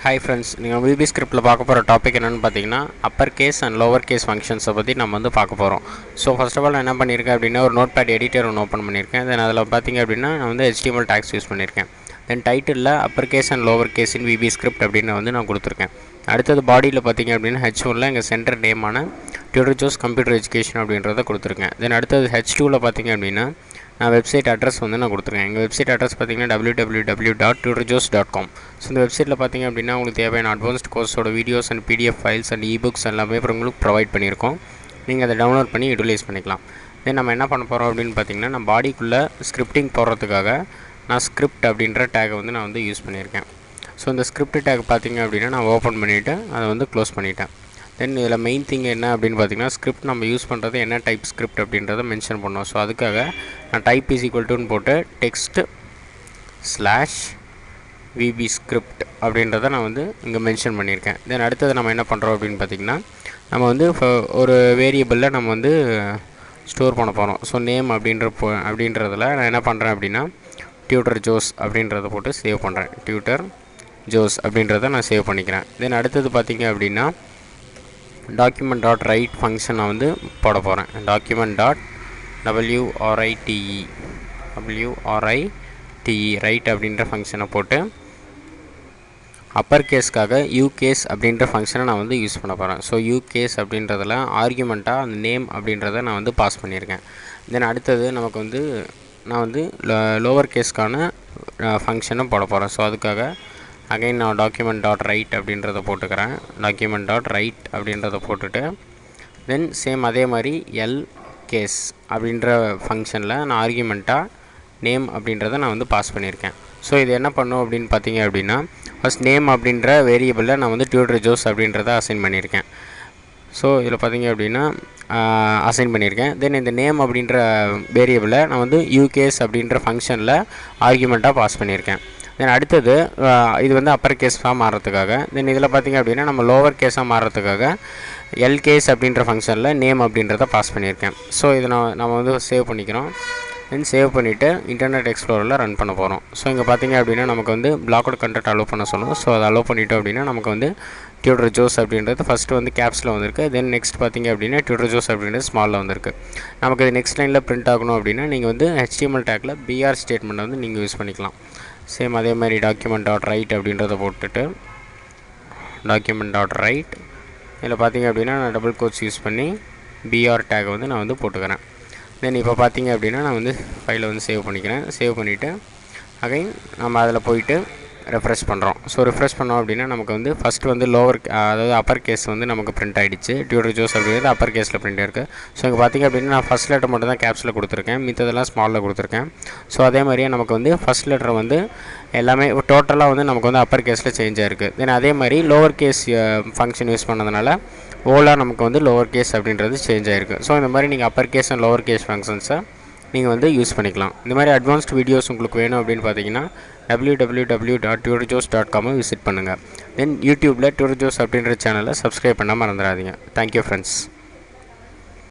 Hi friends, நீங்கள் VB scriptல பார்க்க போகிற டாபிக் என்னென்னு பார்த்தீங்கன்னா upper case and lower case ஃபங்க்ஷன்ஸை பற்றி நம்ம வந்து பார்க்க போகிறோம். ஸோ ஃபர்ஸ்ட் ஆஃப் ஆல் நான் என்ன பண்ணியிருக்கேன் அப்படின்னா ஒரு நோட் பேட் எடிட்டர் ஒன்று ஓப்பன் பண்ணியிருக்கேன். தென் அதில் பார்த்தீங்க அப்படின்னா நான் வந்து HTML டேக்ஸ் யூஸ் பண்ணியிருக்கேன். தென் டைட்டிலில் upper case and lower case in VB script அப்படின்னு வந்து நான் கொடுத்துருக்கேன். அடுத்தது பாடியில் பார்த்தீங்க அப்படின்னா H1ல் எங்கள் சென்டர் நேமான டியூட்டர் ஜோஸ் கம்ப்யூட்டர் எஜுகேஷன் அப்படின்றத கொடுத்துருக்கேன். தென் அடுத்தது H2ல் பார்த்தீங்க அப்படின்னா நான் வெப்சைட் அட்ரஸ் வந்து நான் கொடுத்துருக்கேன். எங்கள் வெப்சைட் அட்ரஸ் பார்த்தீங்கன்னா www.tutorjos.com. ஸோ இந்த வெப்சைட்டில் பார்த்தீங்க அப்படின்னா உங்களுக்கு தேவையான அட்வான்ஸ்ட் கோர்ஸோட videos and PDF files and ebooks எல்லாமே உங்களுக்கு ப்ரொவைட் பண்ணியிருக்கோம். நீங்கள் அதை டவுன்லோட் பண்ணி யூட்டிலைஸ் பண்ணிக்கலாம். தென் நம்ம என்ன பண்ண போகிறோம் அப்படின்னு பார்த்தீங்கன்னா நான் பாடிக்குள்ளே ஸ்கிரிப்டிங் போடுறதுக்காக நான் ஸ்கிரிப்ட் அப்படின்ற டேகை வந்து நான் வந்து யூஸ் பண்ணியிருக்கேன். ஸோ இந்த ஸ்கிரிப்ட் டேக் பார்த்தீங்க அப்படின்னா நான் ஓப்பன் பண்ணிவிட்டு அதை வந்து க்ளோஸ் பண்ணிட்டேன். தென் இதில் மெயின் திங் என்ன அப்படின்னு பார்த்தீங்கன்னா ஸ்கிரிப்ட் நம்ம யூஸ் பண்ணுறது என்ன டைப் ஸ்கிரிப்ட் அப்படின்றத மென்ஷன் பண்ணோம். ஸோ அதுக்காக நான் டைப் இஸ் ஈக்குவல் டுன்னு போட்டு டெக்ஸ்ட் /VB script அப்படின்றத நான் வந்து இங்கே மென்ஷன் பண்ணியிருக்கேன். தென் அடுத்தது நம்ம என்ன பண்ணுறோம் அப்படின்னு பார்த்திங்கன்னா நம்ம வந்து ஒரு வேரியபிளில் நம்ம வந்து ஸ்டோர் பண்ண போகிறோம். ஸோ நேம் அப்படின்றதில் நான் என்ன பண்ணுறேன் அப்படின்னா டியூட்டர் ஜோஸ் அப்படின்றத போட்டு சேவ் பண்ணுறேன். டியூட்டர் ஜோஸ் அப்படின்றத நான் சேவ் பண்ணிக்கிறேன். தென் அடுத்தது பார்த்திங்க அப்படின்னா document.write ஃபங்க்ஷன் நான் வந்து போட போகிறேன். document.write ரைட் அப்படின்ற ஃபங்க்ஷனை போட்டு அப்பர் கேஸ்க்காக யூகேஸ் அப்படின்ற ஃபங்க்ஷனை நான் வந்து யூஸ் பண்ண போகிறேன். ஸோ யூகேஸ் அப்படின்றதில் ஆர்கியூமெண்ட்டாக அந்த நேம் அப்படின்றத நான் வந்து பாஸ் பண்ணியிருக்கேன். தென் அடுத்தது நமக்கு வந்து நான் வந்து லோவர் கேஸ்க்கான ஃபங்க்ஷனை போட போகிறேன். ஸோ அதுக்காக அகைன் நான் document.write அப்படின்றத போட்டுக்கிறேன். document.write அப்படின்றத போட்டுட்டு தென் சேம் அதே மாதிரி கேஸ் அப்படின்ற ஃபங்க்ஷனில் நான் ஆர்கியூமெண்ட்டாக நேம் அப்படின்றத நான் வந்து பாஸ் பண்ணியிருக்கேன். ஸோ இது என்ன பண்ணும் அப்படின்னு பார்த்தீங்க அப்படின்னா ஃபஸ்ட் நேம் அப்படின்ற வேரியபிளில் நான் வந்து டியூட்டர் ஜோஸ் அப்படின்றத அசைன் பண்ணியிருக்கேன். ஸோ இதில் பார்த்தீங்க அப்படின்னா அசைன் பண்ணியிருக்கேன். தென் இந்த நேம் அப்படின்ற வேரியபிளை நான் வந்து யூகேஸ் அப்படின்ற ஃபங்க்ஷனில் ஆர்கியூமெண்ட்டாக பாஸ் பண்ணியிருக்கேன். தென் அடுத்தது இது வந்து அப்பர் கேஸாக மாறுறதுக்காக தென் இதில் பார்த்திங்க அப்படின்னா நம்ம லோவர் கேஸாக மாறுறதுக்காக கேஸ் அப்படின்ற ஃபங்க்ஷனில் நேம் அப்படின்றத பாஸ் பண்ணியிருக்கேன். ஸோ இதை நம்ம வந்து சேவ் பண்ணிக்கிறோம். தென் சேவ் பண்ணிவிட்டு இன்டர்நெட் எக்ஸ்ப்ளோரில் ரன் பண்ண போகிறோம். ஸோ இங்கே பார்த்திங்க அப்படின்னா நமக்கு வந்து பிளாக்கோட கண்டென்ட் அலோவ் பண்ண சொல்லுவோம். ஸோ அதை அலோவ் பண்ணிவிட்டோம் அப்படின்னா நமக்கு வந்து டியூட்டர் ஜோஸ் அப்படின்றது ஃபஸ்ட்டு வந்து கேப்ஸில் வந்திருக்கு. தென் நெக்ஸ்ட் பார்த்திங்க அப்படின்னா டியூட்டர் ஜோஸ் அப்படின்றது ஸ்மாலில் வந்திருக்கு. நமக்கு இது நெக்ஸ்ட் லைனில் பிரிண்ட் ஆகணும் அப்படின்னா நீங்கள் வந்து HTML டேக்கில் BR ஸ்டேட்மெண்ட் வந்து நீங்கள் யூஸ் பண்ணிக்கலாம். சேம் அதே மாதிரி document.write அப்படின்றத போட்டுட்டு document.write இதில் பார்த்திங்க அப்படின்னா நான் டபுள் கோட்ஸ் யூஸ் பண்ணி BR டேக் வந்து நான் வந்து போட்டுக்கிறேன். தென் இப்போ பார்த்திங்க அப்படின்னா நான் வந்து ஃபைலை வந்து சேவ் பண்ணிக்கிறேன். சேவ் பண்ணிவிட்டு அகைன் நம்ம அதில் போயிட்டு ரெஃப்ரெஷ் பண்ணுறோம். ஸோ ரெஃப்ரெஷ் பண்ணோம் அப்படின்னா நமக்கு வந்து ஃபஸ்ட்டு வந்து அதாவது அப்பர் கேஸ் வந்து நமக்கு பிரிண்ட் ஆகிடுச்சு. டியூட்டர் ஜோஸ் அப்படிங்கிறது அப்பர் கேஸில் பிரிண்ட் இருக்குது. ஸோ இங்கே பார்த்திங்க அப்படின்னா நான் ஃபஸ்ட் லெட்டர் மட்டும் தான் கேப்ஸில் கொடுத்துருக்கேன், மித்ததெல்லாம் ஸ்மாலில் கொடுத்துருக்கேன். ஸோ அதே மாதிரியே நமக்கு வந்து ஃபஸ்ட் லெட்டர் வந்து எல்லாமே டோட்டலாக வந்து நமக்கு வந்து அப்பர் கேஸில் சேஞ்ச் ஆகிருக்கு. தென் அதே மாதிரி லோவர் கேஸ் ஃபங்க்ஷன் யூஸ் பண்ணதுனால ஓலாக நமக்கு வந்து லோவர் கேஸ் அப்படின்றது சேஞ்ச் ஆகிருக்கு. ஸோ இந்த மாதிரி நீங்கள் upper case and lower case ஃபங்க்ஷன்ஸை நீங்கள் வந்து யூஸ் பண்ணிக்கலாம். இந்த மாதிரி அட்வான்ஸ்ட் வீடியோஸ் உங்களுக்கு வேணும் அப்படின்னு பார்த்தீங்கன்னா www.tutorjos.com விசிட் பண்ணுங்கள். தென் யூடியூப்பில் டியூட்டர் ஜோஸ் அப்படின்ற சேனலை சப்ஸ்கிரைப் பண்ணால் மறந்துடாதீங்க. Thank you friends.